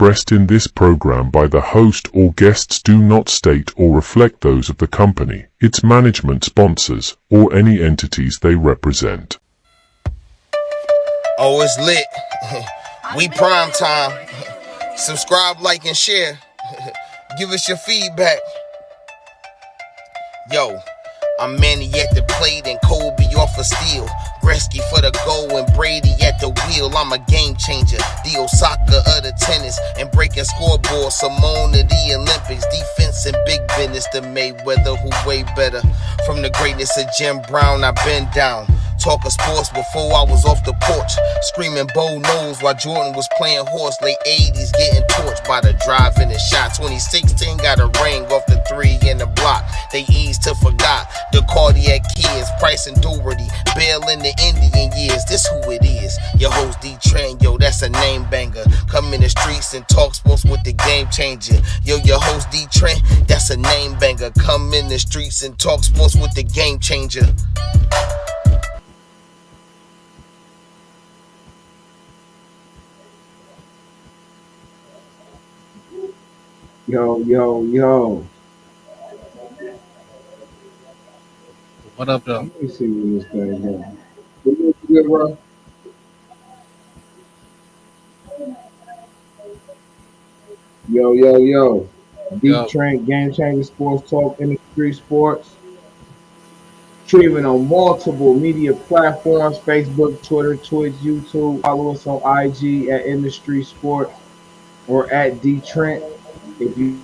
expressed in this program by the host or guests do not state or reflect those of the company, its management, sponsors, or any entities they represent. Oh, it's lit. We prime time. Subscribe, like, and share. Give us your feedback. Yo, I'm Manny at the plate and Kobe off a steal. Gretzky for the goal and Brady at the wheel. I'm a game changer, the Osaka of the tennis, and breaking scoreboards. Simone of the Olympics, defense and big business. The Mayweather who way better. From the greatness of Jim Brown, I've been down. Talking sports before I was off the porch, screaming Bo knows while Jordan was playing horse. Late 80s getting torched by the drive and the shot. 2016 got a ring off the 3 in the block. They eased to forgot the cardiac kids, Price and Doherty, Bell in the Indian years. This who it is, your host Trynt, yo, that's a name banger. Come in the streets and talk sports with the game changer. Yo, your host Trynt, that's a name banger. Come in the streets and talk sports with the game changer. Yo. What up, though? Let me see what this guy doing. You good, bro? Yo. Trynt, GameChangaSportsTalk, Industry Sports. Streaming on multiple media platforms: Facebook, Twitter, Twitch, YouTube. Follow us on IG at Industry Sports or at Trynt. If you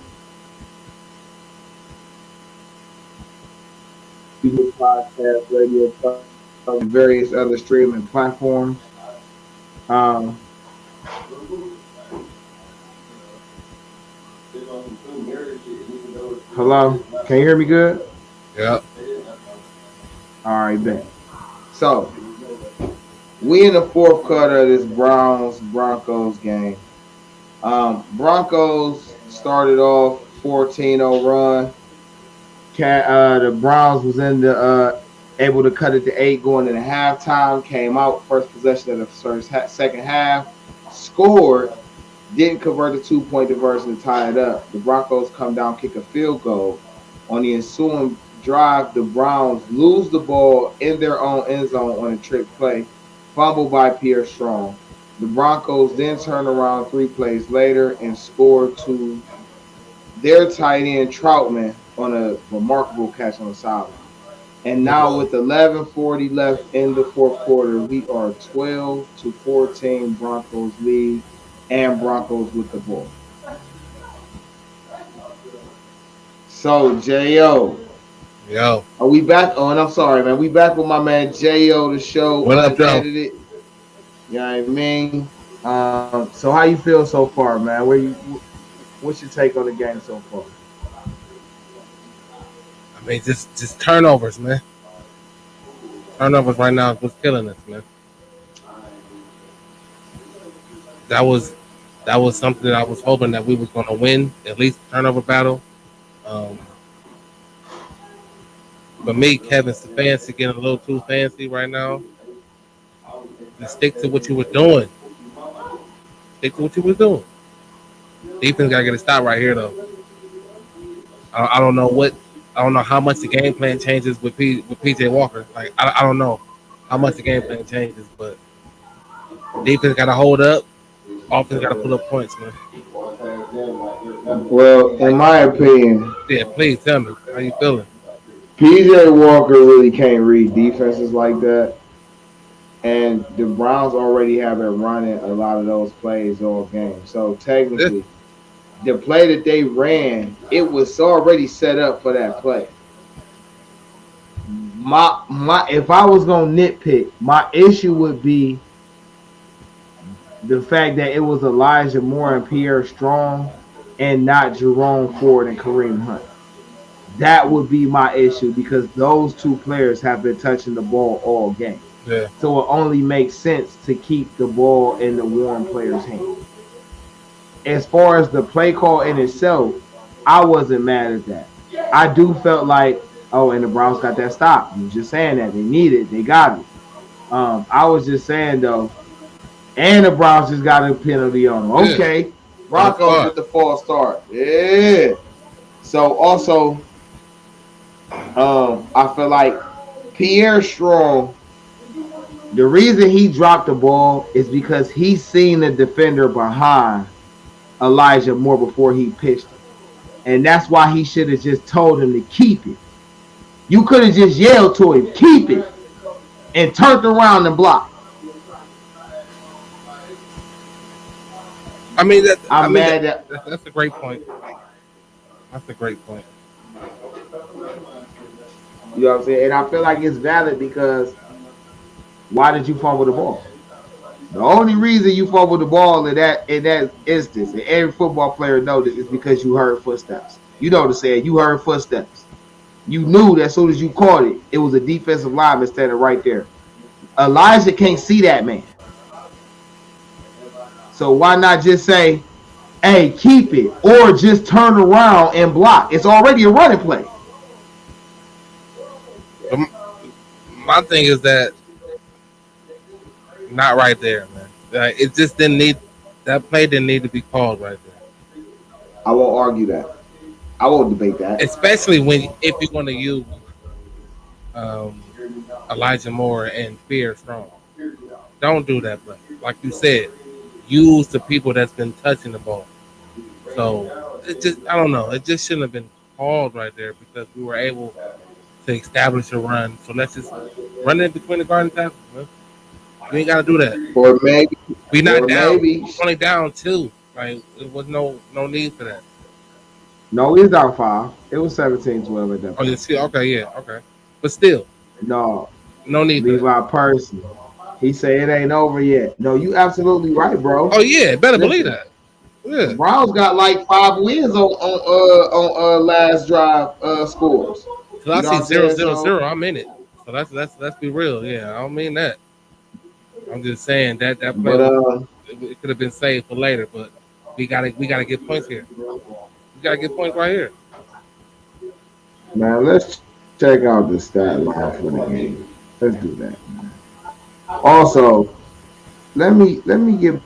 podcast, radio, various other streaming platforms. Hello, can you hear me good? Yeah. All right, bet. So we in the fourth quarter of this Broncos game. Broncos started off 14-0 run. The Browns was able to cut it to 8 going into halftime. Came out first possession of the second half. Scored. Didn't convert the 2-point conversion to tie it up. The Broncos come down, kick a field goal. On the ensuing drive, the Browns lose the ball in their own end zone on a trick play. Fumbled by Pierre Strong. The Broncos then turn around 3 plays later and score to their tight end Troutman on a remarkable catch on the sideline. And now with 11:40 left in the fourth quarter, we are 12-14 Broncos lead and Broncos with the ball. So, J.O. Yo. Are we back? Oh, and I'm sorry, man. We back with my man J.O. the show. What up, Joe? You know what I mean? So how you feel so far, man? What's your take on the game so far? I mean, just turnovers, man. Turnovers right now is what's killing us, man. That was something that I was hoping that we was going to win, at least the turnover battle. But me, Kevin Stefanski, getting a little too fancy right now. Just stick to what you were doing. Defense got to get a stop right here, though. I don't know how much the game plan changes with PJ Walker. Like I don't know how much the game plan changes, but defense got to hold up. Offense got to pull up points, man. Well, in my opinion, yeah, please tell me how you feeling. PJ Walker really can't read defenses like that, and the Browns already have been running a lot of those plays all game. So technically, the play that they ran, it was already set up for that play. If I was gonna nitpick, my issue would be the fact that it was Elijah Moore and Pierre Strong and not Jerome Ford and Kareem Hunt. That would be my issue because those two players have been touching the ball all game. Yeah. So it only makes sense to keep the ball in the Warren players' hands. As far as the play call in itself, I wasn't mad at that. I do felt like, and the Browns got that stop. I'm just saying that. They need it. They got it. I was just saying, though, and the Browns just got a penalty on them. Okay. Broncos with the false start. Yeah. So also, I feel like Pierre Strong, the reason he dropped the ball is because he seen the defender behind Elijah Moore before he pitched it. And that's why he should have just told him to keep it. You could have just yelled to him, keep it, and turned around and blocked. I mean, that's a great point. That's a great point. You know what I'm saying? And I feel like it's valid because why did you fumble the ball? The only reason you fumbled the ball in that instance, and every football player knows this, is because you heard footsteps. You know what I'm saying? You heard footsteps. You knew that as soon as you caught it, it was a defensive lineman standing right there. Elijah can't see that man. So why not just say, hey, keep it, or just turn around and block? It's already a running play. My thing is that not right there, man. It just didn't need that play didn't need to be called right there. I won't argue that. I won't debate that. Especially if you're going to use Elijah Moore and Pierre Strong. Don't do that play. Like you said, use the people that's been touching the ball. So I don't know. It just shouldn't have been called right there because we were able to establish a run. So let's just run it between the guard and tackle. Man. You ain't got to do that. Or maybe we not down. Maybe only down 2. Like it was no need for that. No, he's down 5. It was 17-12 at that point. Oh, you see? Okay, yeah, okay. But still, no need. Levi Percy. He said it ain't over yet. No, you absolutely right, bro. Oh yeah, better believe that. Yeah. The Browns got like 5 wins on last drive scores. So I see 0-0-0. I'm in it. So let's be real. Yeah, I don't mean that. I'm just saying that play it could have been saved for later, but we gotta get points here. We gotta get points right here. Man, let's check out the stat line for the game. Let's do that. Also, let me get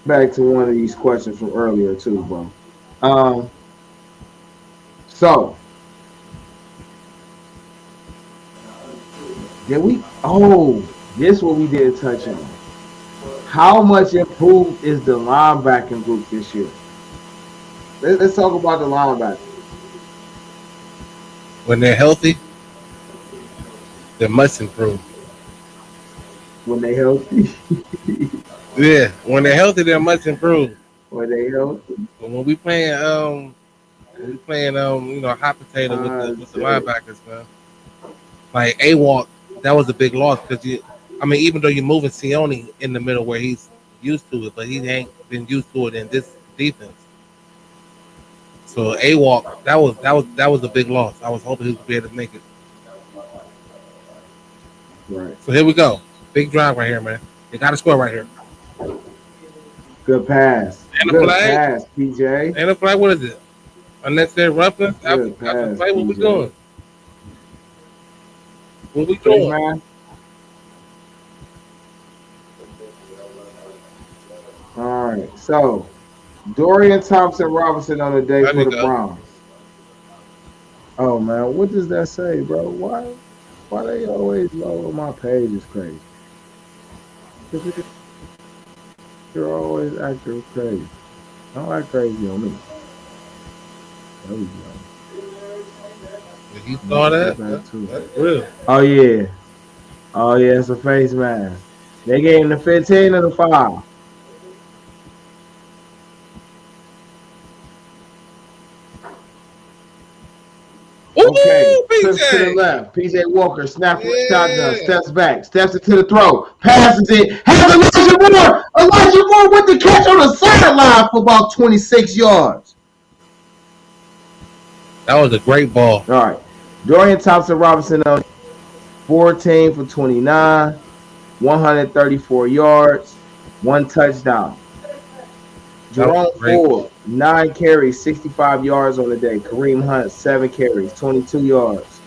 back to one of these questions from earlier too, bro. So did we? Oh, this is what we didn't touch on. How much improved is the linebacking group this year? Let's talk about the linebackers. When they're healthy, they're much improved. When they're healthy? Yeah, when they're healthy, they're much improved. When they healthy? But when we playing, hot potato with the linebackers, man. Like A-Walk, that was a big loss because even though you're moving Sione in the middle where he's used to it, but he ain't been used to it in this defense. So A-Walk, that was a big loss. I was hoping he would be able to make it. Right. So here we go. Big drive right here, man. They got to score right here. Good pass. And a Good flag. pass, PJ. And a flag. What is it? Unnecessary roughness. After play, what we doing? What we doing? Man. All right. So, Dorian Thompson-Robinson on the day for the Browns. Oh, man. What does that say, bro? Why they always low on my page is crazy. You're always acting crazy. Don't act crazy on me. There we go. You saw that? That's real. Oh, yeah. Oh, yeah, it's a face mask. They gave him the 15 or the 5. Okay, trips to the left. PJ Walker snaps shotgun, steps back, steps into the throw, passes it, has Elijah Moore. Elijah Moore with the catch on the sideline for about 26 yards. That was a great ball. All right, Dorian Thompson-Robinson on 14 for 29, 134 yards, 1 touchdown. Jerome Ford, 9 carries, 65 yards on the day. Kareem Hunt, 7 carries, 22 yards.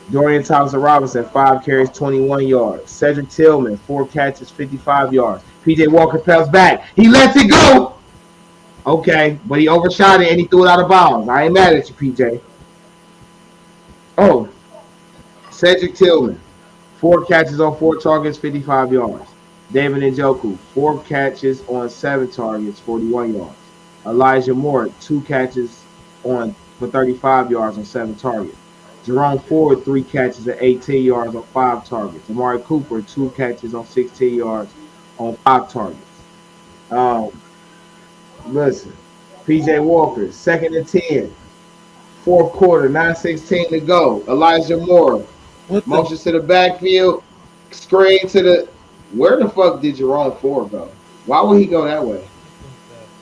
Dorian Thompson-Robinson, 5 carries, 21 yards. Cedric Tillman, 4 catches, 55 yards. PJ Walker pelts back. He lets it go. Okay, but he overshot it and he threw it out of bounds. I ain't mad at you, PJ. Oh, Cedric Tillman, 4 catches on 4 targets, 55 yards. David Njoku, 4 catches on 7 targets, 41 yards. Elijah Moore, 2 catches for 35 yards on 7 targets. Jerome Ford, 3 catches at 18 yards on 5 targets. Amari Cooper, 2 catches on 16 yards on 5 targets. Listen, PJ Walker, 2nd and 10, 4th quarter, 9:16 to go. Elijah Moore, motions to the backfield, screen to the. Where the fuck did Jerome Ford go? Why would he go that way?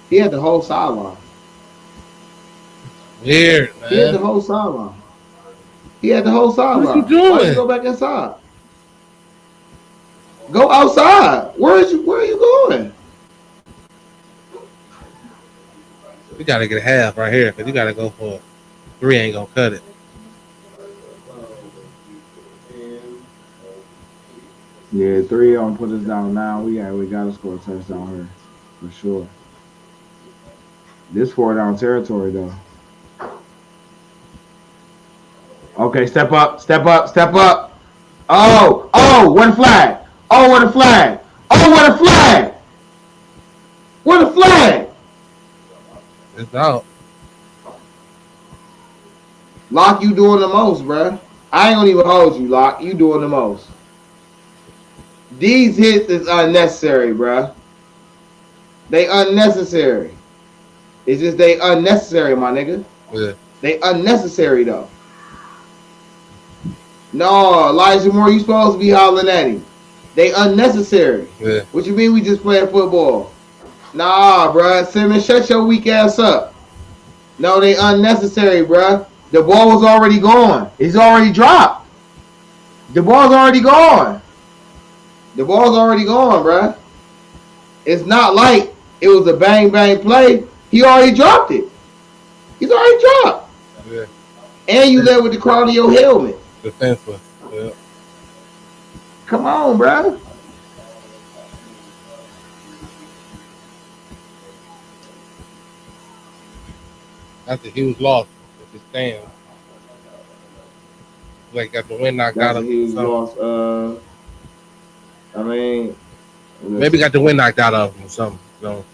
He had the whole sideline. Weird, man. He had the whole sideline. What you doing? Why you go back inside? Go outside. Where are you going? We gotta get a half right here because you gotta go for it. 3 ain't gonna cut it. Yeah, 3 on put us down now. We gotta score a touchdown here for sure. This 4 down territory though. Okay, step up. Oh, what a flag! What a flag! It's out. Locke, you doing the most, bruh. I ain't gonna even hold you, Locke. You doing the most. These hits is unnecessary, bruh. They unnecessary. It's just they unnecessary, my nigga. Yeah. They unnecessary though. No, Elijah Moore, you supposed to be hollering at him. They unnecessary. Yeah. What you mean we just playing football? Nah, bruh. Simmons, shut your weak ass up. No, they unnecessary, bruh. The ball was already gone. It's already dropped. The ball's already gone. Bruh. It's not like it was a bang bang play. He already dropped it. He's already dropped. Yeah. And you led with the crown of your helmet. Defenseless. Yeah. Come on, bruh. That's a huge loss. If it stands. Like got the wind knocked out of him. Loss. I mean, maybe got the wind knocked out of him or something. So.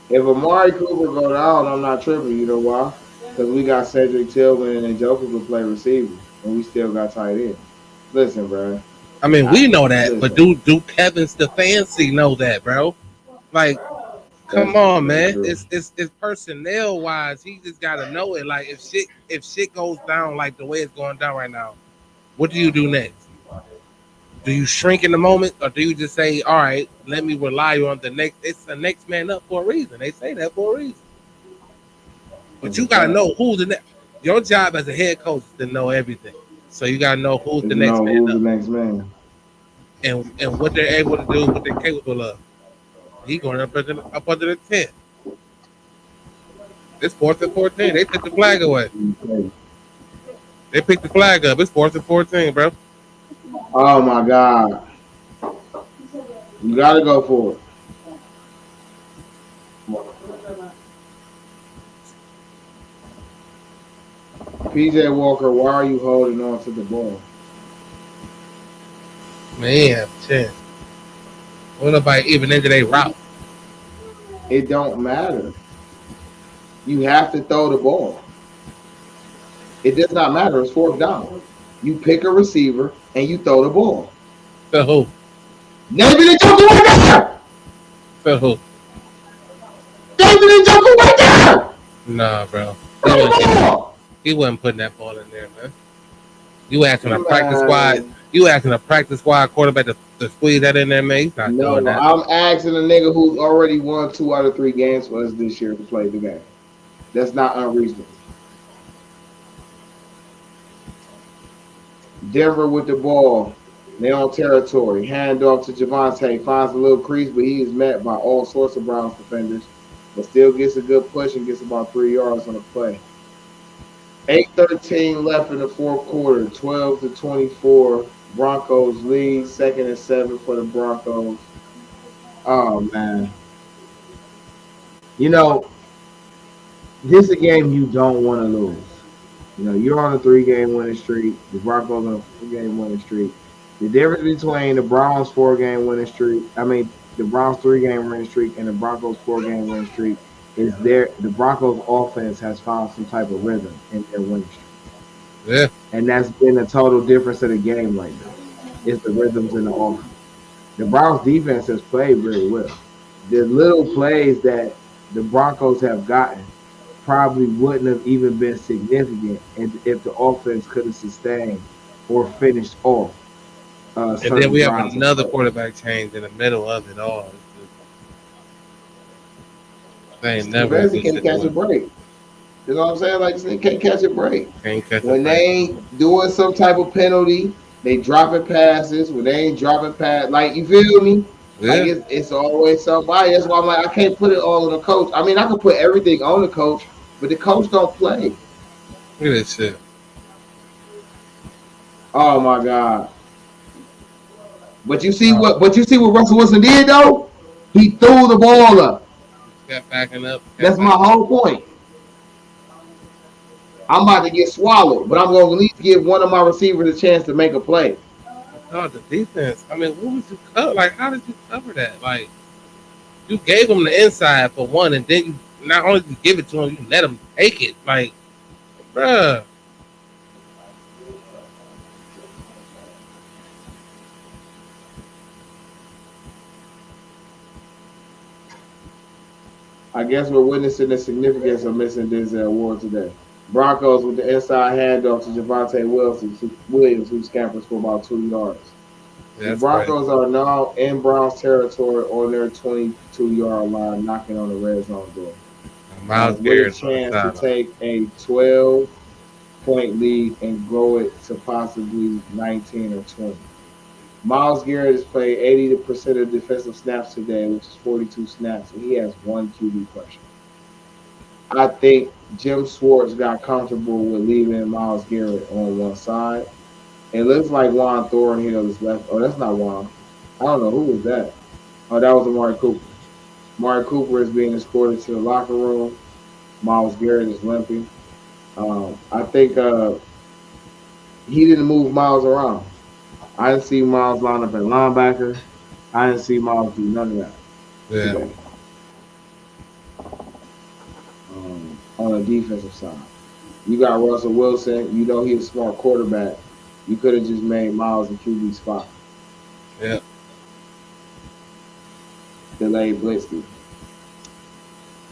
If Amari Cooper go down, I'm not tripping. You know why? Because we got Cedric Tillman and Joker to play receiver, and we still got tight end. Listen, bro. I mean, we know that, but do Kevin Stefanski know that, bro? Like, come on, man. True. It's personnel wise. He just gotta know it. Like, if shit goes down like the way it's going down right now, what do you do next? Do you shrink in the moment, or do you just say, all right, let me rely on the next? It's the next man up for a reason. They say that for a reason. But you gotta know who's the next. Your job as a head coach is to know everything. So you gotta know who's the next man up. The next man. And what they're able to do, what they're capable of. He going up under the 10. It's 4th and 14. They took the flag away. They picked the flag up. It's 4th and 14, bro. Oh my God. You gotta go for it. PJ Walker, why are you holding on to the ball? Man, shit. What about even into their route? It don't matter. You have to throw the ball. It does not matter. It's 4th down. You pick a receiver and you throw the ball. To who? David Njoku right there. To who? David Njoku right there. Nah, bro. He wasn't putting that ball in there, man. You asking a practice squad? You asking a practice squad quarterback to squeeze that in there, man? He's not doing that. I'm asking a nigga who's already won 2 out of 3 games for us this year to play the game. That's not unreasonable. Denver with the ball. They on territory. Hand off to Javonte. Finds a little crease, but he is met by all sorts of Browns defenders. But still gets a good push and gets about 3 yards on the play. 8:13 left in the 4th quarter. 12-24. Broncos lead. 2nd and 7 for the Broncos. Oh, man. You know, this is a game you don't want to lose. You know, you're on a 3-game winning streak. The Broncos on a 4-game winning streak. The difference between the Browns 4-game winning streak, the Browns 3-game winning streak and the Broncos 4-game winning streak is the Broncos offense has found some type of rhythm in their winning streak. Yeah. And that's been a total difference of the game right now. It's the rhythms in the offense. The Browns defense has played really well. The little plays that the Broncos have gotten probably wouldn't have even been significant if the offense could have sustained or finished off. And then we have drives another quarterback change in the middle of it all. They ain't never a Stefanski good can't catch a situation. break. You know what I'm saying? Like, they can't catch a break. Can't catch a When they break. ain't doing some type of penalty, they dropping passes. When they ain't dropping pass, like, you feel me? Like, Yeah. it's always somebody. That's why I'm like, I can't put it all on the coach. I mean, I can put everything on the coach, but the coach don't play. Look at this shit. Oh my God. But you see what Russell Wilson did though? He threw the ball up. Kept backing up. That's my whole point. I'm about to get swallowed, but I'm going to at least give one of my receivers a chance to make a play. Oh, the defense. I mean, what was you cover? Like, how did you cover that? Like, you gave him the inside for one, and then you not only did you give it to him, you let him take it. Like, bruh. I guess we're witnessing the significance of missing Denzel Ward today. Broncos with the inside handoff to Javonte Williams, who scampers for about 2 yards. The Broncos are now in Browns territory on their 22-yard line, knocking on the red zone door. Miles With a Garrett chance to take a 12-point lead and grow it to possibly 19 or 20. Miles Garrett has played 80% of defensive snaps today, which is 42 snaps, and he has 1 QB pressure. I think Jim Schwartz got comfortable with leaving Miles Garrett on one side. It looks like Juan Thornhill is left. Oh, that's not Juan. I don't know. Who was that? Oh, that was Amari Cooper. Amari Cooper is being escorted to the locker room. Miles Garrett is limping. I think he didn't move Miles around. I didn't see Miles line up at linebacker. I didn't see Miles do none of that. Yeah. On the defensive side, you got Russell Wilson. You know he's a smart quarterback. You could have just made Miles a QB spot. Yeah. Delayed blitzing.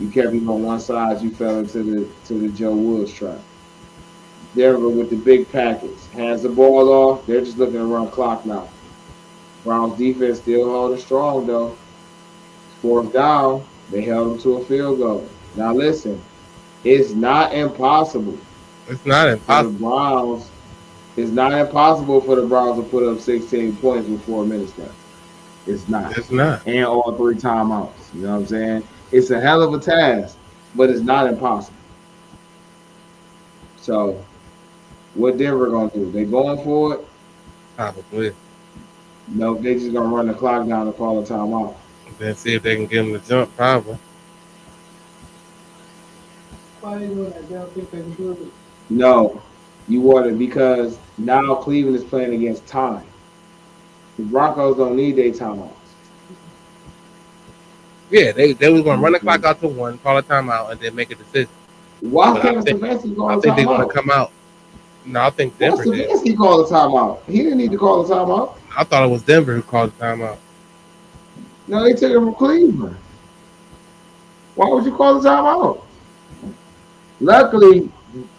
You kept him on one side. You fell into the Joe Woods trap. Denver with the big package. Hands the ball off. They're just looking to run clock now. Browns defense still holding strong though. 4th down. They held them to a field goal. Now listen, it's not impossible. It's not impossible. For the Browns, it's not impossible for the Browns to put up 16 points with 4 minutes left. It's not. It's not. And all 3 timeouts. You know what I'm saying? It's a hell of a task, but it's not impossible. So, what Denver gonna do? They going for it? Probably. No, they just gonna run the clock down and call a timeout. Then see if they can get him to jump. Probably. Why they doing that? They don't think they can do it. No, you want it because now Cleveland is playing against time. The Broncos don't need their timeouts. Yeah, they was going to run the clock out to 1, call a timeout, and then make a decision. Why can't Stefanski call a timeout? I think they're going to come out. No, I think Denver did. Stefanski called a timeout. He didn't need to call a timeout. I thought it was Denver who called the timeout. No, they took it from Cleveland. Why would you call the timeout? Luckily,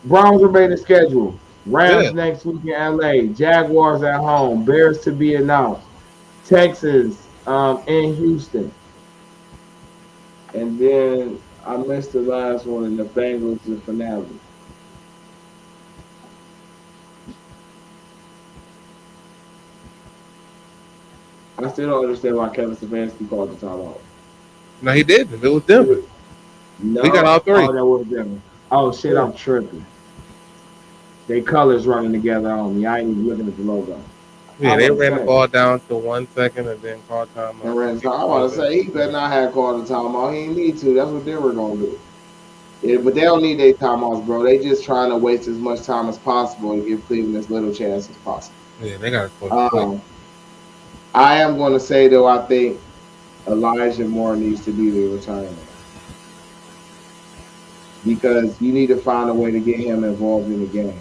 Browns remain the schedule. Rams next week in LA. Jaguars at home. Bears to be announced. Texans in Houston. And then I missed the last one in the Bengals the finale. I still don't understand why Kevin Stefanski called the timeout. No, he didn't. It was Denver. No, we got all 3. Oh, that was Denver. Oh, shit, I'm tripping. They colors running together on me. I ain't even looking at the logo. Yeah, they ran the ball down to 1 second and then called timeout. I want to say he better not have called a timeout. He ain't need to. That's what they were gonna do. Yeah, but they don't need their timeouts, bro. They just trying to waste as much time as possible and give Cleveland as little chance as possible. Yeah, they got to score quick. I am going to say though, I think Elijah Moore needs to be the returner because you need to find a way to get him involved in the game.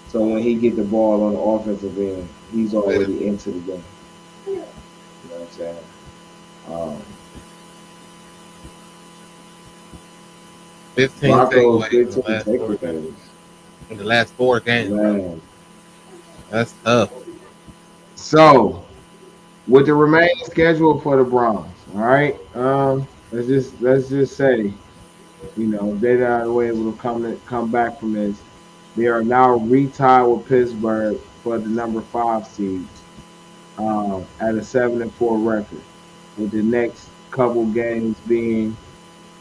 So when he get the ball on the offensive end, he's already into the game. You know what I'm saying? 15 takeaways in the last 4 games. Man. That's tough. So, with the remaining schedule for the Browns, all right. Let's just say, you know, if they're not able to come back from this, they are now retied with Pittsburgh for the number 5 seed at a 7-4 record, with the next couple games being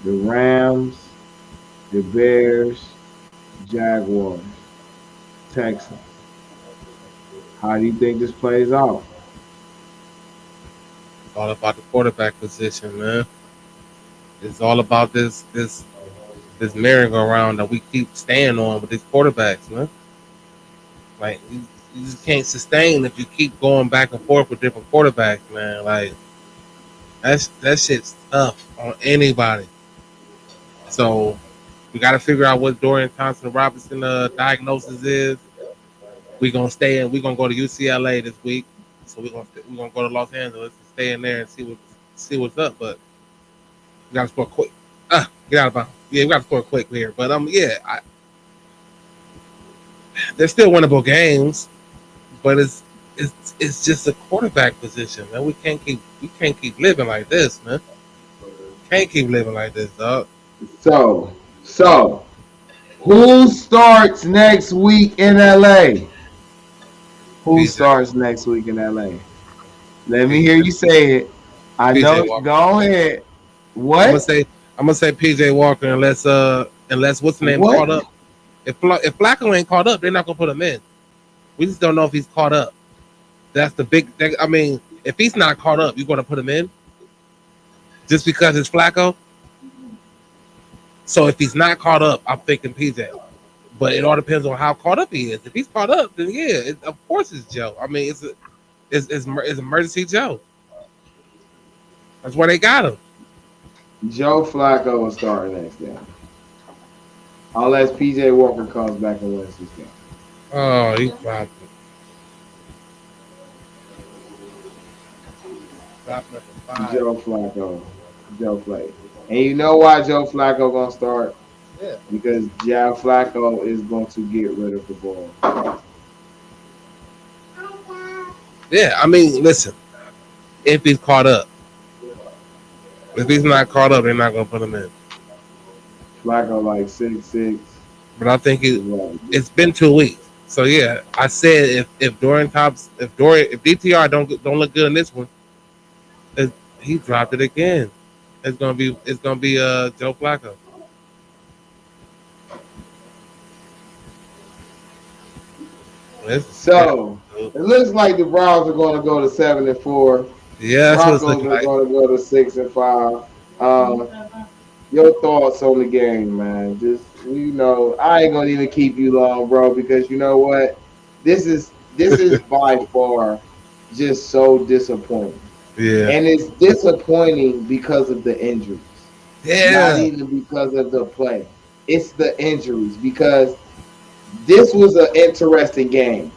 the Rams, the Bears, Jaguars, Texans. How do you think this plays out? It's all about the quarterback position, man. It's all about this merry-go-round that we keep staying on with these quarterbacks, man. Like you just can't sustain if you keep going back and forth with different quarterbacks, man. Like that shit's tough on anybody. So we got to figure out what Dorian Thompson-Robinson diagnosis is. We're gonna stay in. We're gonna go to UCLA this week, so we're gonna go to Los Angeles and stay in there and see what's up. But we gotta score quick. Get out of bounds. Yeah, we gotta score quick here. But they're still winnable games, but it's just a quarterback position, man. We can't keep living like this, man. Can't keep living like this, dog. So who starts next week in LA? Who starts next week in LA? Let me hear you say it. I know. Go ahead. What? I'm gonna say PJ Walker unless what's the name caught up. If Flacco ain't caught up, they're not gonna put him in. We just don't know if he's caught up. That's the big thing. I mean, if he's not caught up, you're gonna put him in just because it's Flacco. So if he's not caught up, I'm thinking PJ. But it all depends on how caught up he is. If he's caught up, then yeah, of course it's Joe. I mean, it's emergency Joe. That's why they got him. Joe Flacco will start next game, unless PJ Walker comes back and wins this game. Oh, he's dropped it. Joe Flacco. And you know why Joe Flacco gonna start? Yeah. Because Joe Flacco is going to get rid of the ball. Yeah, I mean, listen. If he's caught up. If he's not caught up, they're not gonna put him in. Flacco like 6'6". But I think it's been 2 weeks. So yeah, I said if DTR don't look good in this one, he dropped it again. It's gonna be Joe Flacco. So it looks like the Browns are going to go to 7-4. Yeah, Broncos are going to go to 6-5. Your thoughts on the game, man? Just I ain't gonna even keep you long, bro, because you know what? This is by far just so disappointing. Yeah, and it's disappointing because of the injuries. Yeah, not even because of the play. It's the injuries because this was an interesting game.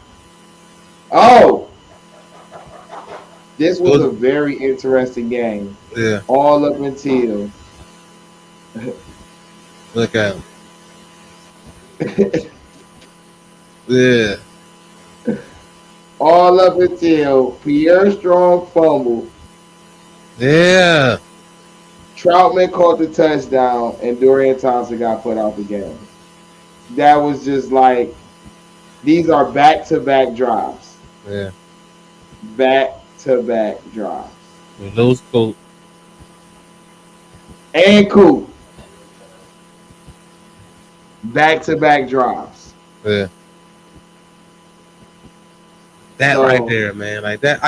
This was a very interesting game. Yeah. All up until. Look at him. Yeah. All up until Pierre Strong fumbled. Yeah. Troutman caught the touchdown and Dorian Thompson got put out the game. That was just like, these are back-to-back drives. Yeah. Back-to-back drives. We lose Coop. And Coop. Back-to-back drives. Yeah. That So right there, man. Like that,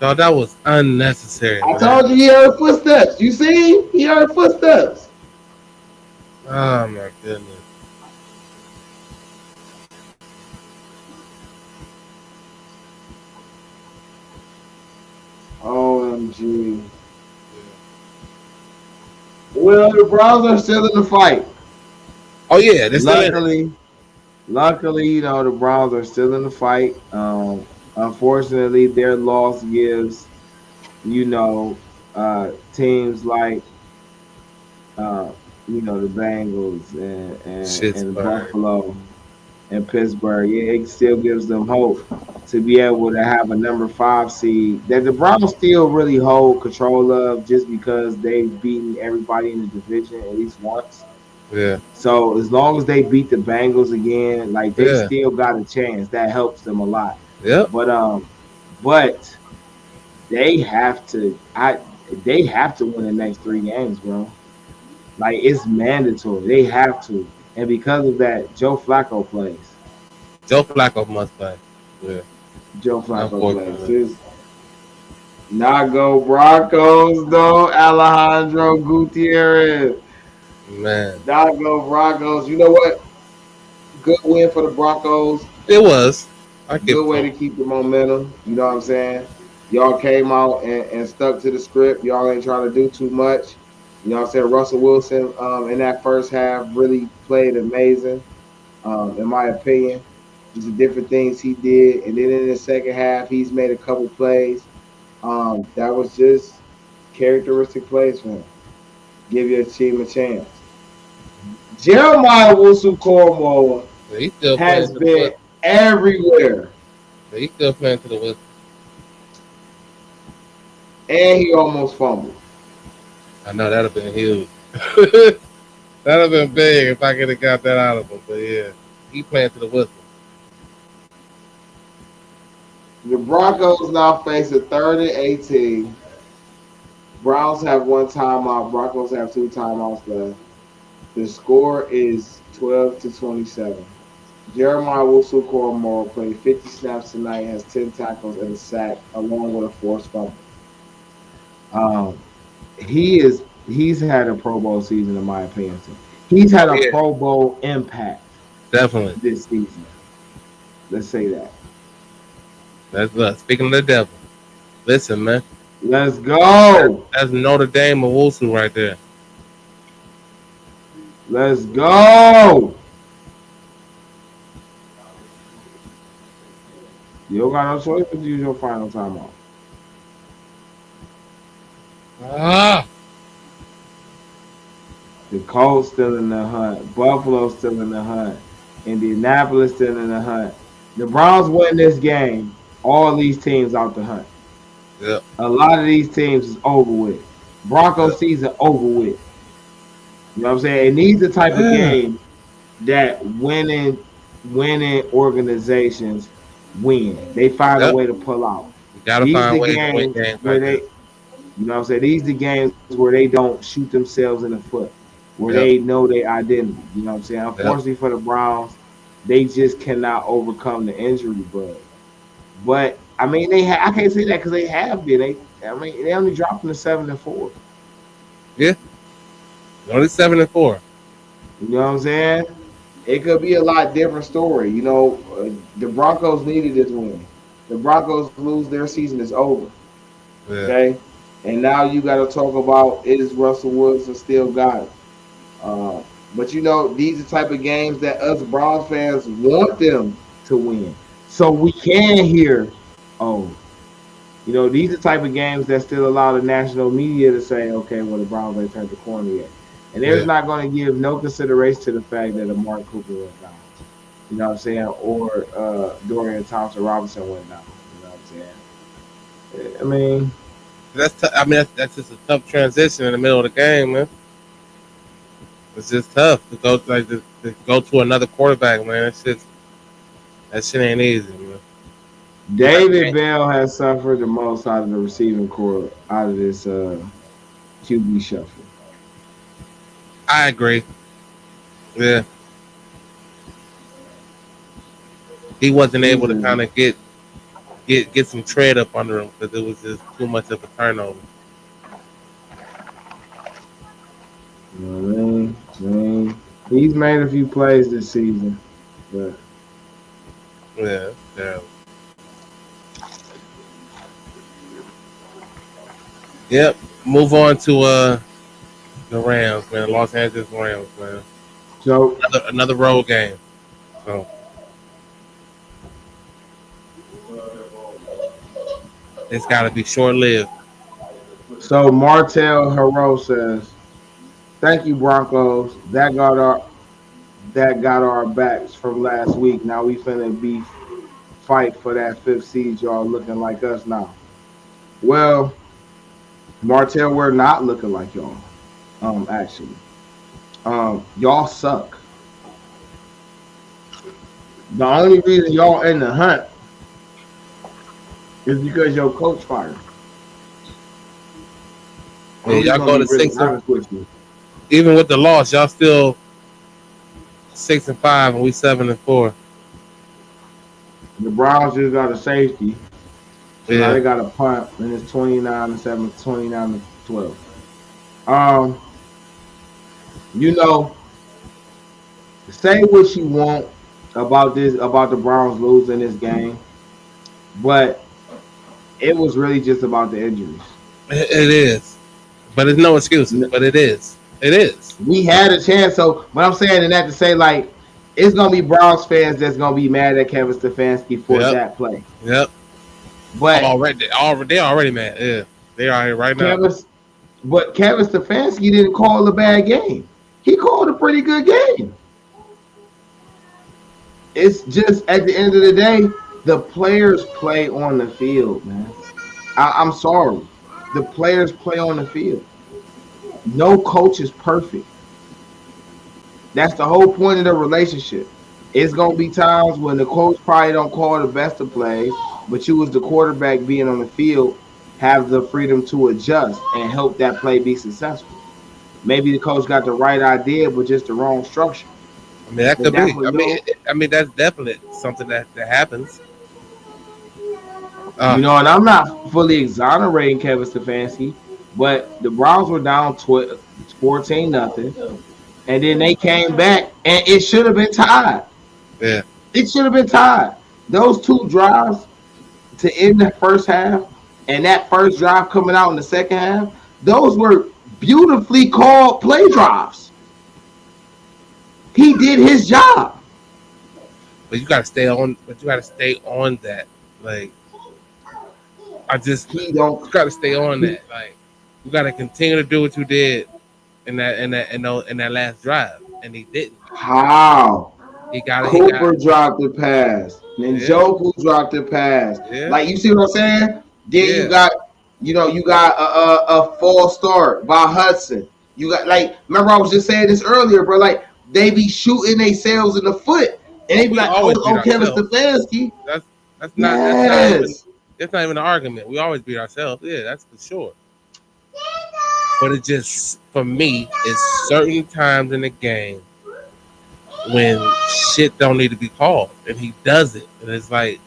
dog, that was unnecessary, I man. told you he heard footsteps. You see? He heard footsteps. Oh my goodness. OMG. Well, the Browns are still in the fight. Oh yeah, they're still in it. Luckily, the Browns are still in the fight. Unfortunately, their loss gives, teams like, uh, the Bengals and Pittsburgh. Buffalo and Pittsburgh. It still gives them hope to be able to have a number 5 seed that the Browns still really hold control of, just because they've beaten everybody in the division at least once. Yeah, So as long as they beat the Bengals again, like, they yeah, still got a chance. That helps them a lot. yep. But they have to. They have to win the next 3 games, bro. Like, it's mandatory. They have to. And because of that, Joe Flacco plays. Joe Flacco must play. Yeah, Joe Flacco plays. unfortunately. Just not go Broncos though. Alejandro Gutierrez. Man, Not go Broncos. You know what? Good win for the Broncos. it was. I give Good it to way him. to keep the momentum. You know what I'm saying? Y'all came out and stuck to the script. Y'all ain't trying to do too much. You know what I'm saying? Russell Wilson, in that first half, really played amazing, in my opinion. Just the different things he did. And then in the second half, he's made a couple plays. That was just characteristic plays for him. Give your team a chance. Jeremiah Wilson Cornwall But he's still playing has to the been whistle. everywhere. But he's still playing to the whistle. And he almost fumbled. I know that'd have been huge. That'd have been big if I could have got that out of him. But yeah, he playing to the whistle. The Broncos now face a 3rd and 18. Browns have 1 timeout. Broncos have 2 timeouts left. The score is 12-27. Jeremiah Wilson Cornwall played 50 snaps tonight, has 10 tackles and a sack, along with a forced fumble. Um, he's had a Pro Bowl season, in my opinion. He's had Oh a yeah, Pro Bowl impact definitely. this season. Let's say that. That's speaking of the devil. Listen, man. Let's go. That's Notre Dame of Wusu right there. Let's go. You don't got no choice but to use your final timeout. Ah, The Colts still in the hunt. Buffalo still in the hunt. Indianapolis still in the hunt. The Browns win this game. All these teams out the hunt. yep, A lot of these teams is over with. Broncos yep. season over with. You know what I'm saying? And these are the type of Yeah. games that winning organizations win. They find a Yep. way to pull out. You gotta These find the ways to win games games where like this. what I'm saying? These the games where they don't shoot themselves in the foot, where Yep, they know their identity. You know what I'm saying? yep. Unfortunately for the Browns, they just cannot overcome the injury bug. But I mean, I can't say that because they have been. They only dropped them to 7-4. Yeah, only 7-4. You know what I'm saying? It could be a lot different story. The Broncos needed this win. The Broncos lose, their season is over. Yeah, Okay, and now you got to talk about, is Russell Wilson still got it? But these are the type of games that us Browns fans want them to win, so we can hear, oh, these are the type of games that still allow the national media to say, okay, well, the Browns ain't turned the corner yet. And there's yeah, not going to give no consideration to the fact that Amari Cooper went down. You know what I'm saying? Or Dorian Thompson Robinson went down. You know what I'm saying? I mean, I mean, that's just a tough transition in the middle of the game, man. It's just tough to go to go to another quarterback, man. That shit ain't easy, man. Like, David Bell has suffered the most out of the receiving core out of this QB shuffle. I agree. Yeah, he wasn't He's able to a kind of get get some tread up under him because it was just too much of a turnover. You know what I mean? He's made a few plays this season, but Yeah, yeah. Yep. Move on to the Rams, man. Los Angeles Rams, man. so Another road game. So it's got to be short lived. Martel Hero says, "Thank you, Broncos. That got our backs from last week. Now we finna be fight for that fifth seed. Y'all looking like us now. Well, Martel, we're not looking like y'all. Actually, y'all suck. The only reason y'all in the hunt is because your coach fired. Yeah, y'all go to Really 6 honest with you. even with the loss, y'all still 6-5 and we 7-4. The Browns just got a safety, so now Yeah, they got a punt, and it's 29-7, 29-12. Um, you know, say what you want about the Browns losing this game, but it was really just about the injuries. it is, but it's no excuses. But it is. It is. We had a chance, so what I'm saying, and that to say, like, it's gonna be Browns fans that's gonna be mad at Kevin Stefanski for Yep. that play. Yep. But They already mad. Yeah, they are here right now. Kevin Stefanski didn't call a bad game. He called a pretty good game. It's just at the end of the day, the players play on the field, man. I'm sorry. The players play on the field. No coach is perfect. That's the whole point of the relationship. It's gonna be times when the coach probably don't call the best of plays, but you as the quarterback being on the field have the freedom to adjust and help that play be successful. Maybe the coach got the right idea, but just the wrong structure. I mean, that But could that's be. what you I mean, that's definitely something that happens. Uh, and I'm not fully exonerating Kevin Stefanski, but the Browns were down 14-0, and then they came back, and it should have been tied. yeah. It should have been tied. Those two drives to end the first half, and that first drive coming out in the second half, those were beautifully called play drives. He did his job. But you gotta stay on. But you gotta stay on that. Like He you don't. gotta stay on that. Like you gotta continue to do what you did in that last drive, and he didn't. How? He got. Cooper dropped the pass. Yeah, Njoku dropped the pass. yeah, Like, you see what I'm saying? Then yeah. you got a false start by Hudson. You got, like, remember I was just saying this earlier, bro. Like, they be shooting themselves in the foot, and Oh, they be we like, always beat Kevin ourselves. Stefanski. That's Yes. that's not even an argument. We always beat ourselves. Yeah, that's for sure. But it just for me is certain times in the game when shit don't need to be called, and he does it, and it's like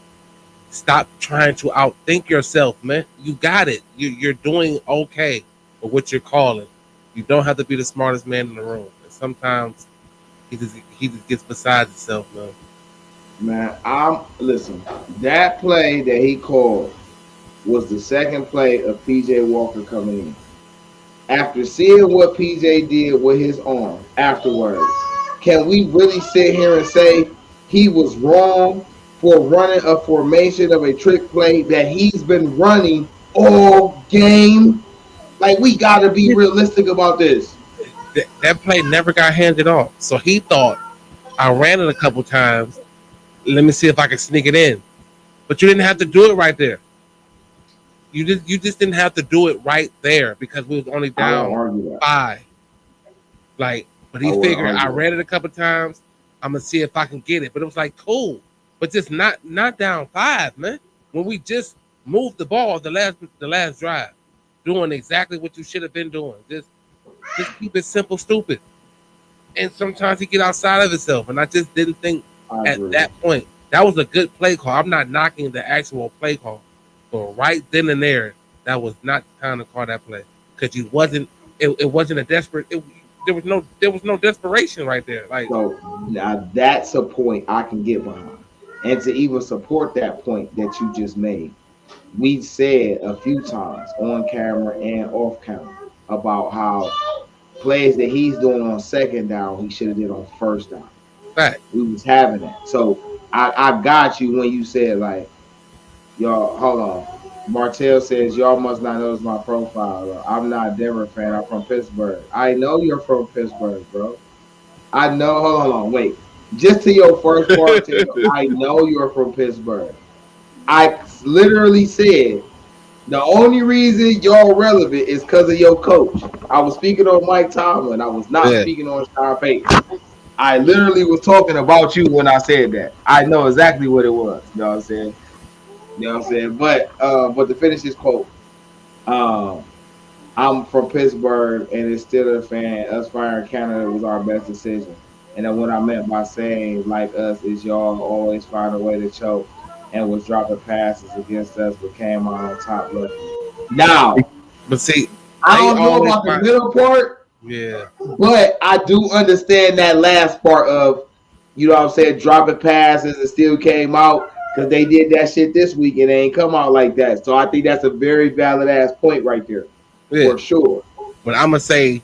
stop trying to outthink yourself, man. You got it. You're doing okay with what you're calling. You don't have to be the smartest man in the room. And sometimes he just gets beside himself, man. Man, listen. That play that he called was the second play of PJ Walker coming in. After seeing what PJ did with his arm afterwards, can we really sit here and say he was wrong for running a formation of a trick play that he's been running all game? Like, we got to be realistic about this. That play never got handed off, so he thought I ran it a couple times. Let me see if I can sneak it in. But you didn't have to do it right there. You just didn't have to do it right there because we was only I won't down argue that. 5. Like, but he figured I read it a couple times. I'm gonna see if I can get it. But it was like cool, but just not down 5, man. When we just moved the ball the last drive, doing exactly what you should have been doing. Just keep it simple, stupid. And sometimes he get outside of himself, and I just didn't think at that point That was a good play call. I'm not knocking the actual play call, but right then and there, that was not the time to call that play because you wasn't. It wasn't a desperate. There was no desperation right there. Like So now that's a point I can get behind. And to even support that point that you just made, we said a few times on camera and off camera about how plays that he's doing on second down, he should have did on first down. that. We was having that. So I got you when you said like, y'all, hold on. Martell says y'all must not notice my profile. I'm not a Denver fan. I'm from Pittsburgh. I know you're from Pittsburgh, bro. I know. Hold on, wait. Just to your first part, I know you're from Pittsburgh. I literally said the only reason y'all relevant is because of your coach. I was speaking on Mike Tomlin. I was not Yeah. speaking on Sean Payton. I literally was talking about you when I said that. I know exactly what it was. You know what I'm saying? You know what I'm saying? But to finish this quote, um, I'm from Pittsburgh and it's still a fan. Us firing Canada was our best decision. And then what I meant by saying like us is y'all always find a way to choke and was dropping passes against us but came out on top lucky. Now, But see, I they don't know always about the find. middle part, Yeah. but I do understand that last part of, you know what I'm saying, dropping passes and still came out because they did that shit this week and they ain't come out like that. So I think that's a very valid ass point right there Yeah. for sure. But I'm gonna say,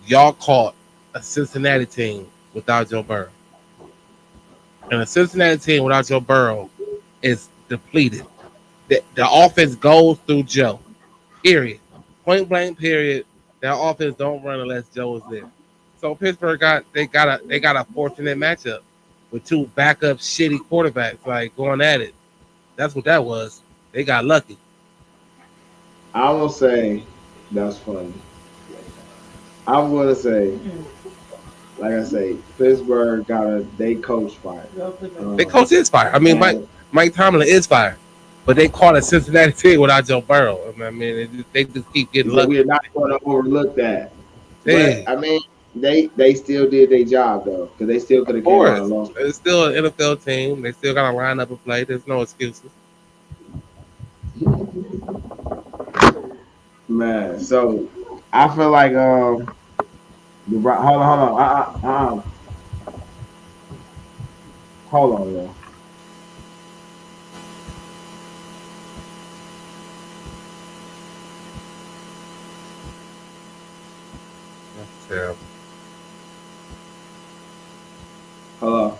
y'all caught a Cincinnati team without Joe Burrow, and a Cincinnati team without Joe Burrow is depleted. The offense goes through Joe. Period. Point blank. Period. Their offense don't run unless Joe is there. So Pittsburgh got a fortunate matchup with two backup shitty quarterbacks like going at it. That's what that was. They got lucky. I will say that's funny. I'm gonna say, like I say, Pittsburgh got a they coach fired. Their coach is fire. I mean, And Mike Tomlin is fire, but they caught a Cincinnati team without Joe Burrow. I mean, they just keep getting so we're lucky. not going to overlook that. But Hey, I mean, they still did their job though, because they still could of have came out and course, lost. it's still an NFL team. They still got to line up and play. There's no excuses. Man, so I feel like hold on, yo. That's terrible. Hello.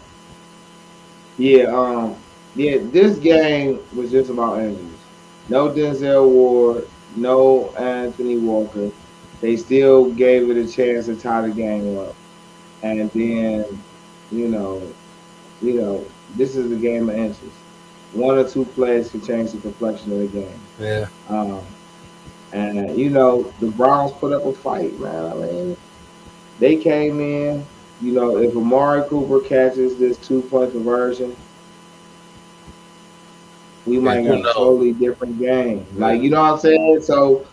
Yeah, yeah, this game was just about injuries. No Denzel Ward, no Anthony Walker. They still gave it a chance to tie the game up. And then, you know, this is a game of inches. One or two plays can change the complexion of the game. Yeah, Um, and the Browns put up a fight, man. I mean, they came in. If Amari Cooper catches this 2-point conversion, we yeah. might Who got a knows? totally different game. Yeah. Like, you know what I'm saying? So,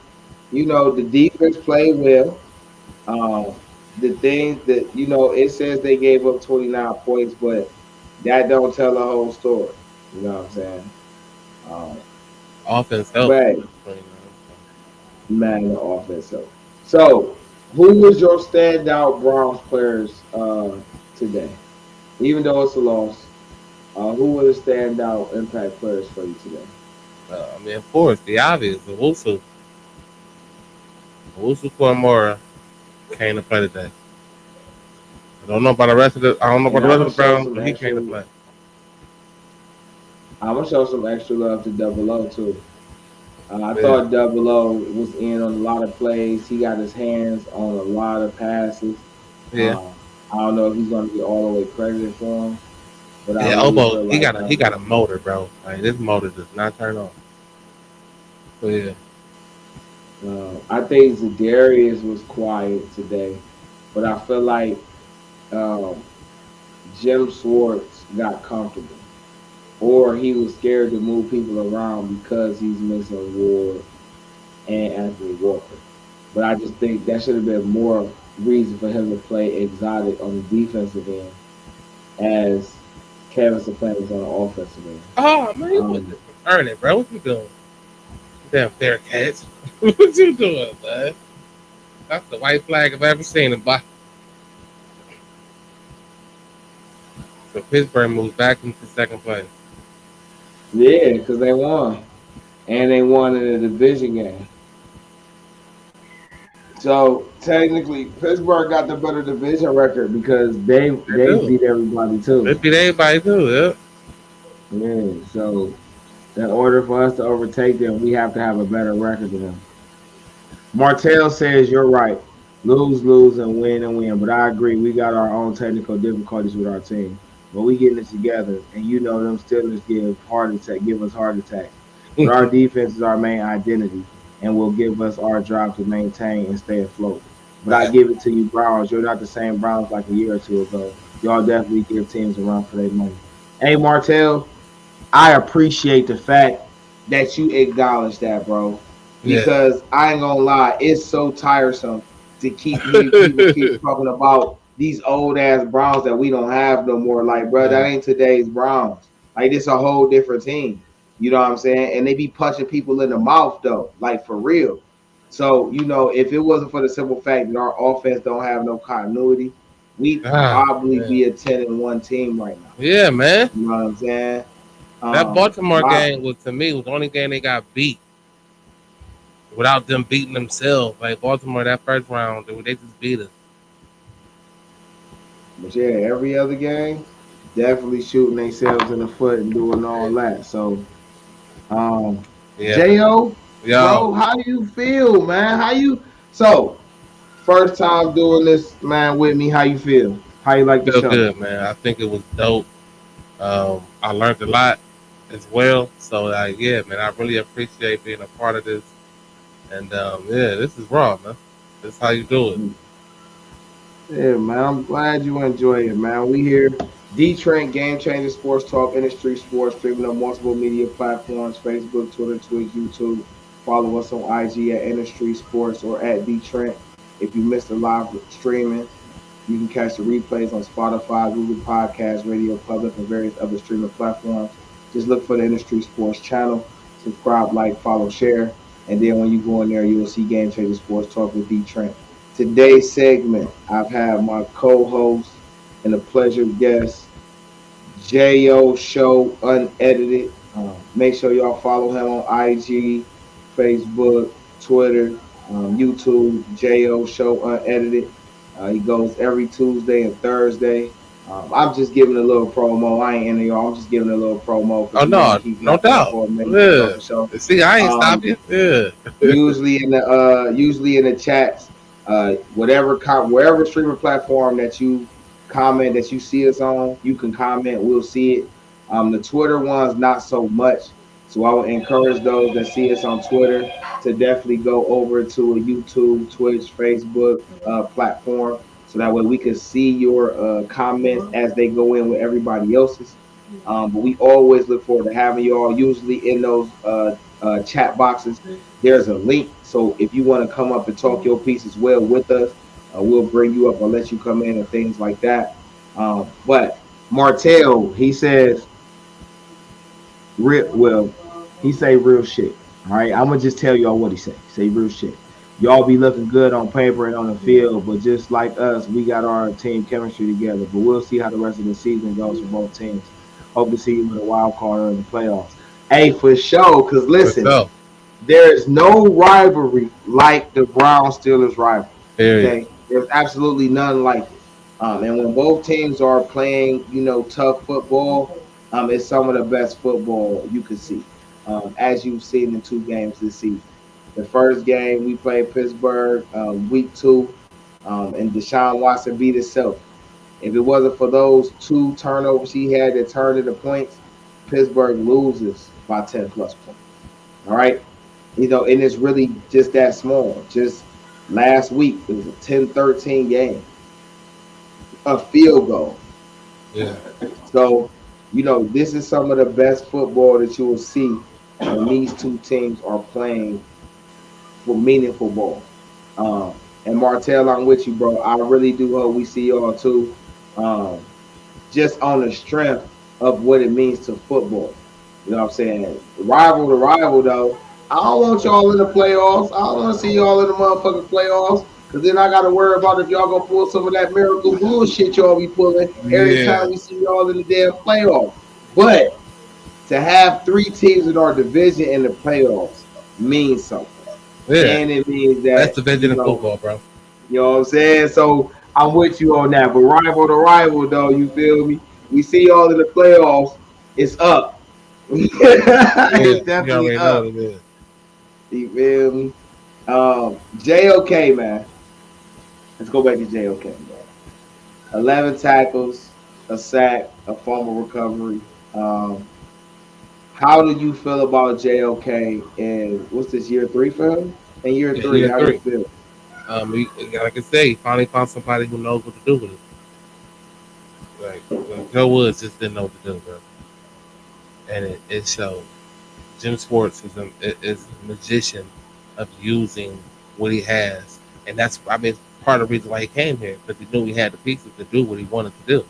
the defense played well. The things that, it says they gave up 29 points, but that don't tell the whole story. You know what I'm saying? Um, Offense helped. but man, the offense. So who was your standout Browns players today? Even though it's a loss, who were the standout impact players for you today? I mean, of course, the obvious. Owusu Koromora came to play today. I don't know about the rest of the. I don't know about And the I'm rest of gonna the show Browns, some but he extra. came to play. I'm gonna show some extra love to Double O too. I Yeah, thought Double O was in on a lot of plays. He got his hands on a lot of passes. yeah, Um, I don't know if he's going to be all the way credited for him, but I yeah. really Obo, feel he like got a motor, bro. Like this motor does not turn on. So yeah, I think Zadarius was quiet today, but I feel like um, Jim Swartz got comfortable, or he was scared to move people around because he's missing Ward and Anthony Walker. But I just think that should have been more reason for him to play exotic on the defensive end as Kevin Stefanski was on the offensive end. Oh man, you wasn't earn it, bro. What you doing? Damn fair catch. What you doing, man? That's the white flag I've ever seen in boxing. So Pittsburgh moves back into second place. Yeah, because they won. And they won in a division game. So technically, Pittsburgh got the better division record because they beat everybody They too. beat everybody too, yeah. Yeah. So in order for us to overtake them, we have to have a better record than them. Martell says you're right. Lose, lose, and win. But I agree, we got our own technical difficulties with our team. But we getting it together, and you know them Steelers give us heart attacks. But our defense is our main identity, and will give us our job to maintain and stay afloat. But I give it to you, Browns. You're not the same Browns like a year or two ago. Y'all definitely give teams a run for their money. Hey, Martell, I appreciate the fact that you acknowledge that, bro. Because I ain't gonna lie, it's so tiresome to keep people keep talking about these old ass Browns that we don't have no more. Like, bro, that ain't today's Browns. Like, it's a whole different team. You know what I'm saying? And they be punching people in the mouth though, like for real. So, you know, if it wasn't for the simple fact that our offense don't have no continuity, we'd probably be a 10-1 team right now. Yeah, man. You know what I'm saying? That Baltimore game was the only game they got beat without them beating themselves. Like Baltimore, that first round, they just beat us. But yeah, every other game, definitely shooting themselves in the foot and doing all that. So, J.O., bro, how do you feel, man? First time doing this, man, with me, how you feel? How you like the show? Good, man. I think it was dope. I learned a lot as well. So, yeah, man, I really appreciate being a part of this. And, yeah, this is raw, man. This is how you do it. Yeah, man, I'm glad you enjoy it, man. We here, Trynt, Game Changer Sports Talk, Industry Sports, streaming on multiple media platforms, Facebook, Twitter, Twitch, YouTube. Follow us on IG at Industry Sports or at Trynt. If you missed the live streaming, you can catch the replays on Spotify, Google Podcasts, Radio Public, and various other streaming platforms. Just look for the Industry Sports channel. Subscribe, like, follow, share. And then when you go in there, you will see Game Changer Sports Talk with Trynt. Today's segment, I've had my co-host and a pleasure guest, TheJoShow Unedited. Make sure y'all follow him on IG, Facebook, Twitter, YouTube, TheJoShow Unedited. He goes every Tuesday and Thursday. I'm just giving a little promo. I ain't into y'all. I'm just giving a little promo. Oh no, no doubt. Yeah. See, I ain't stopping. Yeah. usually in the chats, wherever streaming platform that you comment that you see us on, you can comment. We'll see it. The Twitter ones not so much. So I would encourage those that see us on Twitter to definitely go over to a YouTube, Twitch, Facebook platform, so that way we can see your comments as they go in with everybody else's. But we always look forward to having y'all. Usually in those chat boxes, there's a link. So if you want to come up and talk your piece as well with us, we'll bring you up and let you come in and things like that. But Martell, he says, he say real shit. All right, I'm gonna just tell y'all what he say. Say real shit. Y'all be looking good on paper and on the field, but just like us, we got our team chemistry together. But we'll see how the rest of the season goes for both teams. Hope to see you in the wild card or in the playoffs. Hey, for sure, because listen, there is no rivalry like the Browns-Steelers rivalry. Okay, there's absolutely none like it. And when both teams are playing, tough football, it's some of the best football you can see, as you've seen in 2 games this season. The first game we played Pittsburgh, week 2, and Deshaun Watson beat himself. If it wasn't for those 2 turnovers he had that turned into points, Pittsburgh loses by 10 plus points. All right, and it's really just that small. Just last week it was a 10-13 game, a field goal. Yeah. So, this is some of the best football that you will see when these 2 teams are playing for meaningful ball. And Martell, I'm with you, bro. I really do hope we see y'all too. Just on the strength of what it means to football. You know what I'm saying? Rival to rival though. I don't want y'all in the playoffs. I don't want to see y'all in the motherfucking playoffs. Cause then I gotta worry about if y'all gonna pull some of that miracle bullshit y'all be pulling every Yeah, time we see y'all in the damn playoffs. But to have three teams in our division in the playoffs means something. yeah. And it means Best that, division in football, bro. you know what I'm saying? So I'm with you on that. But rival to rival, though, you feel me? We see y'all in the playoffs. It's up. Yeah, It's you definitely already know up. what it is. You feel me? JOK, man. Let's go back to JOK, man. 11 tackles, a sack, a fumble recovery. Um, how do you feel about JOK? And what's this, year three for him? In year Yeah, three, year how you three. feel? Like I say, he finally found somebody who knows what to do with it. Like Joe Woods just didn't know what to do, bro, and it showed. Jim Schwartz is a magician of using what he has, and that's I mean part of the reason why he came here because he knew he had the pieces to do what he wanted to do,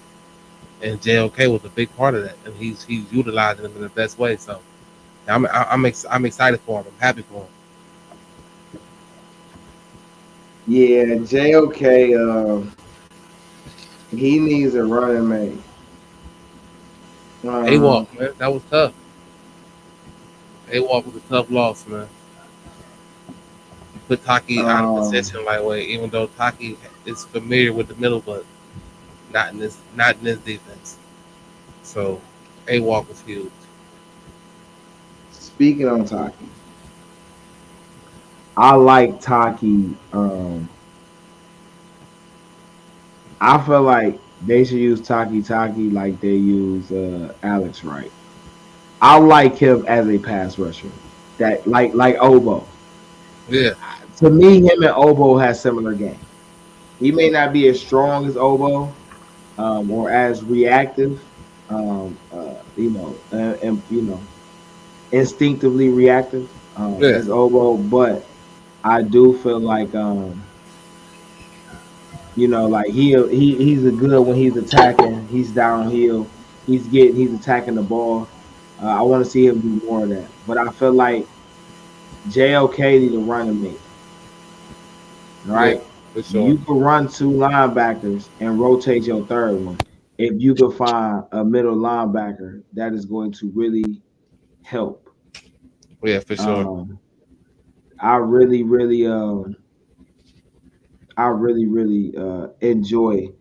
and JOK was a big part of that, and he's utilizing them in the best way. So I'm excited for him. I'm happy for him. Yeah, JOK, he needs a running mate. A Um, walk, man, that was tough. A walk was a tough loss, man. Put Taki out of um, position like way, even though Taki is familiar with the middle, but not in this defense. So A walk was huge. Speaking on Taki, I like Taki. I feel like they should use Taki like they use Alex Wright. I like him as a pass rusher. That like Obo. Yeah, To me, him and Obo has similar game. He may not be as strong as Obo, or as reactive, and instinctively reactive, yeah, as Obo, but I do feel like like he's a good when he's attacking. He's downhill. He's attacking the ball. I want to see him do more of that. But I feel like JOK need to run a mate, yeah, right? for sure. You can run two linebackers and rotate your third one. If you could find a middle linebacker, that is going to really help. Yeah, for sure. Um, I really, really, enjoy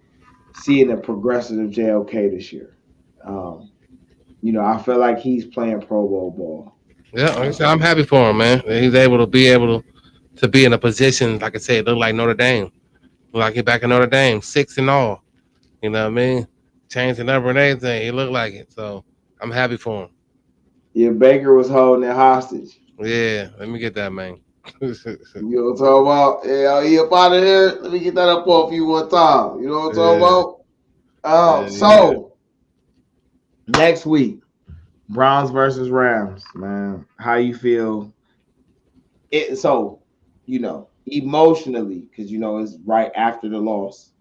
seeing the progression of JOK this year. Um, I feel like he's playing Pro Bowl ball. Yeah, like I said, Uh, I'm happy for him, man. He's able to be in a position, like I said, look like Notre Dame. Look like he back in Notre Dame, 6-all. You know what I mean? Changed the number and everything. He looked like it. So I'm happy for him. yeah, Baker was holding it hostage. Yeah, let me get that, man. Yeah, You know what I'm talking about? Yeah, he up out of here. Let me get that up off you one time. You know what I'm yeah, talking about? yeah. So next week, Browns versus Rams, man. How you feel? Emotionally, because it's right after the loss.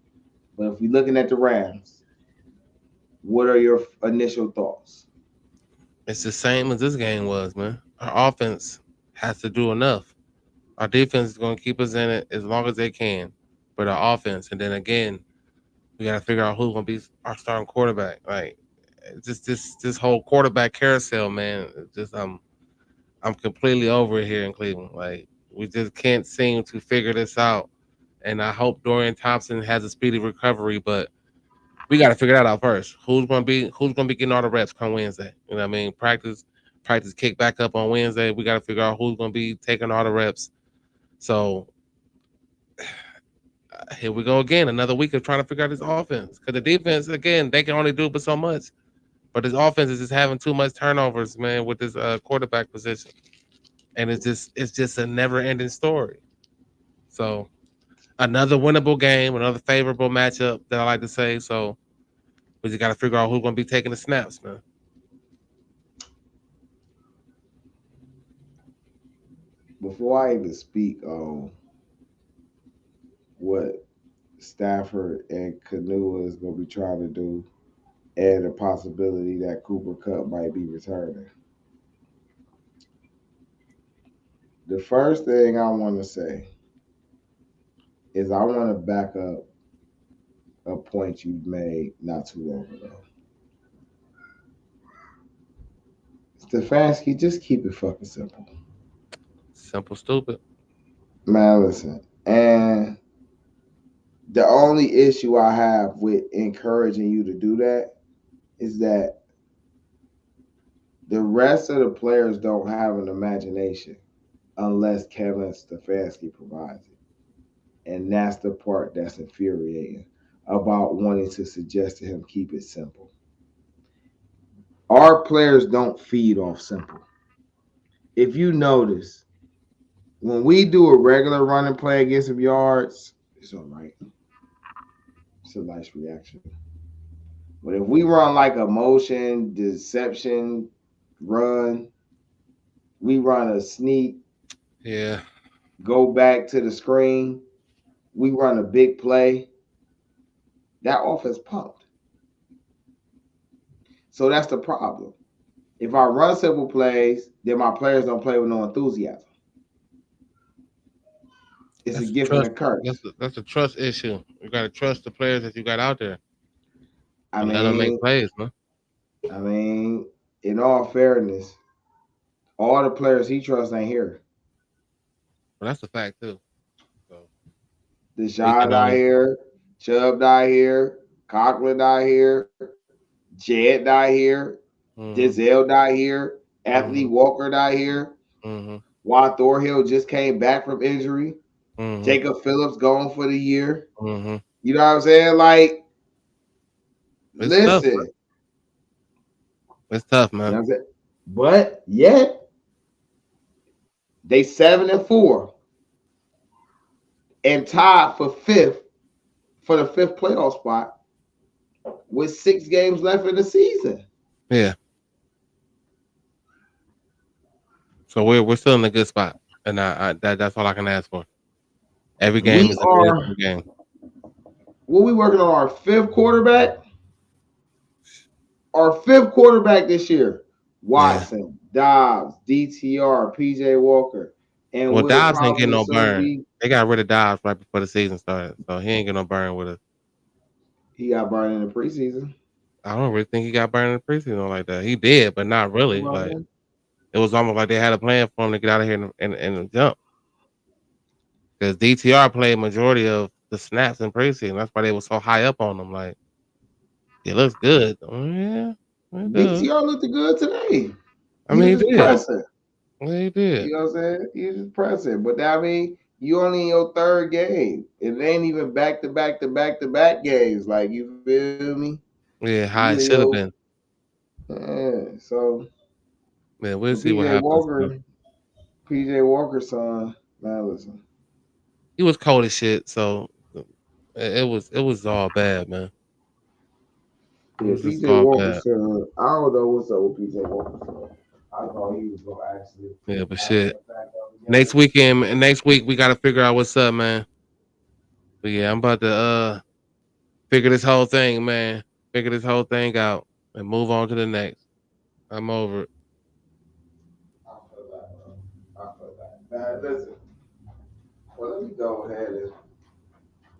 But if we're looking at the Rams, what are your initial thoughts? It's the same as this game was, man. Our offense has to do enough. Our defense is going to keep us in it as long as they can, but our offense, and then again, we got to figure out who's going to be our starting quarterback. Like, just this whole quarterback carousel, man. I'm completely over it here in Cleveland. Like, we just can't seem to figure this out. And I hope Dorian Thompson has a speedy recovery, but we got to figure that out first. Who's gonna be getting all the reps come Wednesday? You know what I mean? Practice kick back up on Wednesday. We got to figure out who's gonna be taking all the reps. So here we go again, another week of trying to figure out this offense. Because the defense, again, they can only do but so much. But this offense is just having too much turnovers, man, with this quarterback position, and it's just a never ending story. So another winnable game, another favorable matchup that I like to say. So we just got to figure out who's going to be taking the snaps, man. Before I even speak on what Stafford and Canoa is going to be trying to do, and the possibility that Cooper Kupp might be returning. The first thing I want to say is I want to back up a point you made not too long ago. Stefanski, just keep it fucking simple. Simple, stupid. Man, listen. And the only issue I have with encouraging you to do that is that the rest of the players don't have an imagination unless Kevin Stefanski provides it. And that's the part that's infuriating about wanting to suggest to him keep it simple. Our players don't feed off simple. If you notice, when we do a regular running play against some yards, it's all right. It's a nice reaction. But if we run like a motion, deception, run, we run a sneak, Yeah. go back to the screen, we run a big play, that offense pumped. So that's the problem. If I run simple plays, then my players don't play with no enthusiasm. It's a That's a gift and a trust. curse. That's a trust issue. You gotta trust the players that you got out there I and let them make mean, plays, man. I mean, in all fairness, all the players he trusts ain't here. But that's a fact too. So we Deshaun can not only. here, Chubb not here, Conklin not here, Jed not here, Mm-hmm. Denzel not here, Anthony Mm-hmm. Walker not here, Mm-hmm. Juan Thorhill just came back from injury, Mm-hmm. Jacob Phillips gone for the year. Mm-hmm. You know what I'm saying? Like, It's tough. listen, It's tough, you know man. what I'm saying? But yet they 7-4 and tied for fifth for the fifth playoff spot with 6 games left in the season. Yeah. So we're still in a good spot, and that's all I can ask for. Every game We is a are miracle game. what we working on our fifth quarterback. Our fifth quarterback this year. Yeah. Watson, Dobbs, DTR, PJ Walker, and Well, will Dobbs ain't getting probably no soon burn. be They got rid of Dobbs right before the season started, so he ain't getting no burn with us. he got burned in the preseason. I don't really think he got burned in the preseason like that. He did, but not really. Like it was almost like they had a plan for him to get out of here and jump. Because DTR played majority of the snaps in preseason. That's why they were so high up on him. Like it looks good. Oh, yeah, it does. DTR looked good today. I He was mean, he just did. pressing. Yeah, he did. You know what I'm saying? He was just pressing. But I mean, you only in your third game. It ain't even back to back to back to back games. Like you feel me? Yeah, You how it in should have your been. so Yeah, we'll for see what happens. But PJ Walker's son, man, listen. he was cold as shit, so it was all bad, man. It Yeah, was just PJ all Walker's bad. son. I don't know what's up with PJ Walker's son. I thought he was gonna actually Yeah, but have shit. that back up Next again. weekend and next week we gotta figure out what's up, man. But yeah, I'm about to figure this whole thing, man. Figure this whole thing out and move on to the next. I'm over it. I feel that, bro. I feel that. Man, listen. Well, let me go ahead and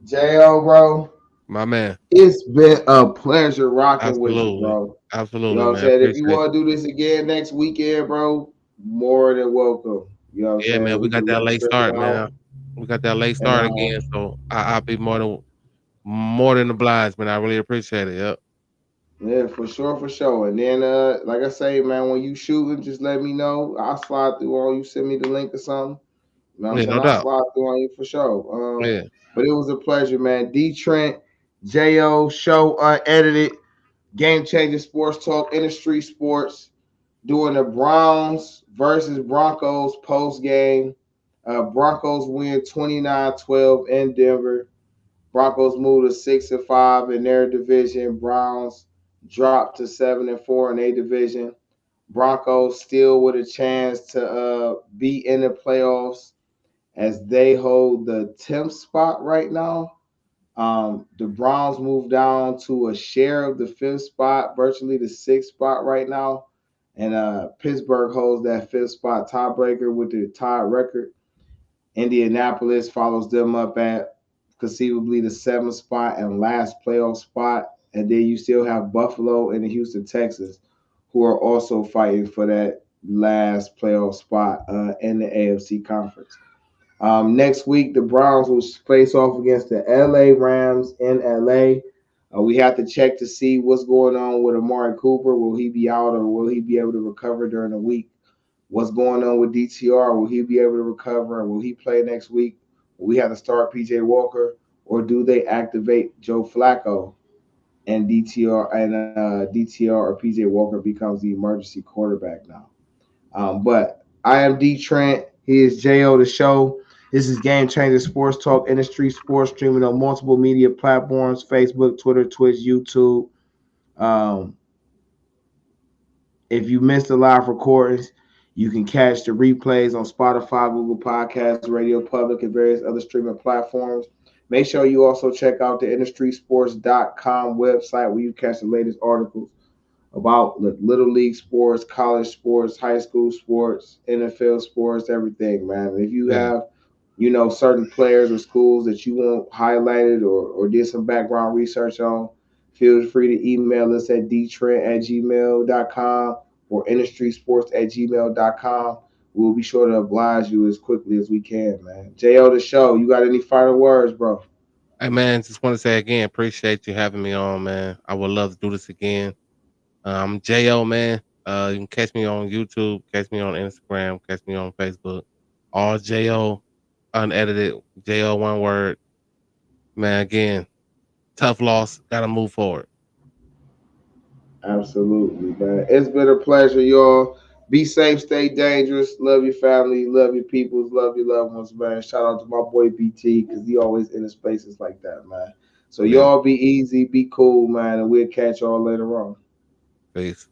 Jo, bro. My man. It's been a pleasure rocking with you, Absolutely. bro. You know Absolutely, what I'm man. saying? If you Appreciate want to do this again next weekend, bro, more than welcome. You know what I'm it. Yeah, man. saying? We We got can that road late trip it start, man. out. We got that late And start again, so I'll be more than obliged, man. I really appreciate it. Yep. yeah, for sure, for sure. And then like I say, man, when you shooting, just let me know. I'll slide through on you, send me the link or something. You know what I'm Yeah, saying? no I'll doubt. slide through on you for sure. Yeah. But it was a pleasure, man. Trynt, Jo show unedited, Game Changer Sports Talk, Industry Sports, doing the Browns versus Broncos post game. Broncos win 29-12 in Denver. Broncos move to 6-5 in their division. Browns drop to 7-4 in their division. Broncos still with a chance to be in the playoffs as they hold the 10th spot right now. The Browns moved down to a share of the fifth spot, virtually the sixth spot right now. And Pittsburgh holds that fifth spot tiebreaker with the tie record. Indianapolis follows them up at conceivably the seventh spot and last playoff spot. And then you still have Buffalo and the Houston Texans, who are also fighting for that last playoff spot in the AFC conference. Next week, the Browns will face off against the LA Rams in LA. We have to check to see what's going on with Amari Cooper. Will he be out or will he be able to recover during the week? What's going on with DTR? Will he be able to recover? Will he play next week? Will we have to start PJ Walker, or do they activate Joe Flacco and DTR or PJ Walker becomes the emergency quarterback now? But I am D Trent. He is Jo the Show. This is Game Changer Sports Talk, industry sports streaming on multiple media platforms: Facebook, Twitter, Twitch, YouTube. Um, if you missed the live recordings, you can catch the replays on Spotify, Google Podcasts, Radio Public, and various other streaming platforms. Make sure you also check out the industrysports.com website where you catch the latest articles about little league sports, college sports, high school sports, NFL sports, everything, man. And if you have, certain players or schools that you want highlighted or did some background research on, feel free to email us at dtrent@gmail.com or industrysports@gmail.com. We'll be sure to oblige you as quickly as we can, man. Jo the Show, you got any final words, bro? Hey man, just want to say again, appreciate you having me on, man. I would love to do this again. I'm Jo, man. You can catch me on YouTube, catch me on Instagram, catch me on Facebook. All Jo, unedited. Jo, one word. Man, again, tough loss. Gotta move forward. Absolutely, man. It's been a pleasure, y'all. Be safe, stay dangerous. Love your family, love your peoples, love your loved ones, man. Shout out to my boy BT because he always in the spaces like that, man. So Man, y'all be easy, be cool, man, and we'll catch y'all later on. peace.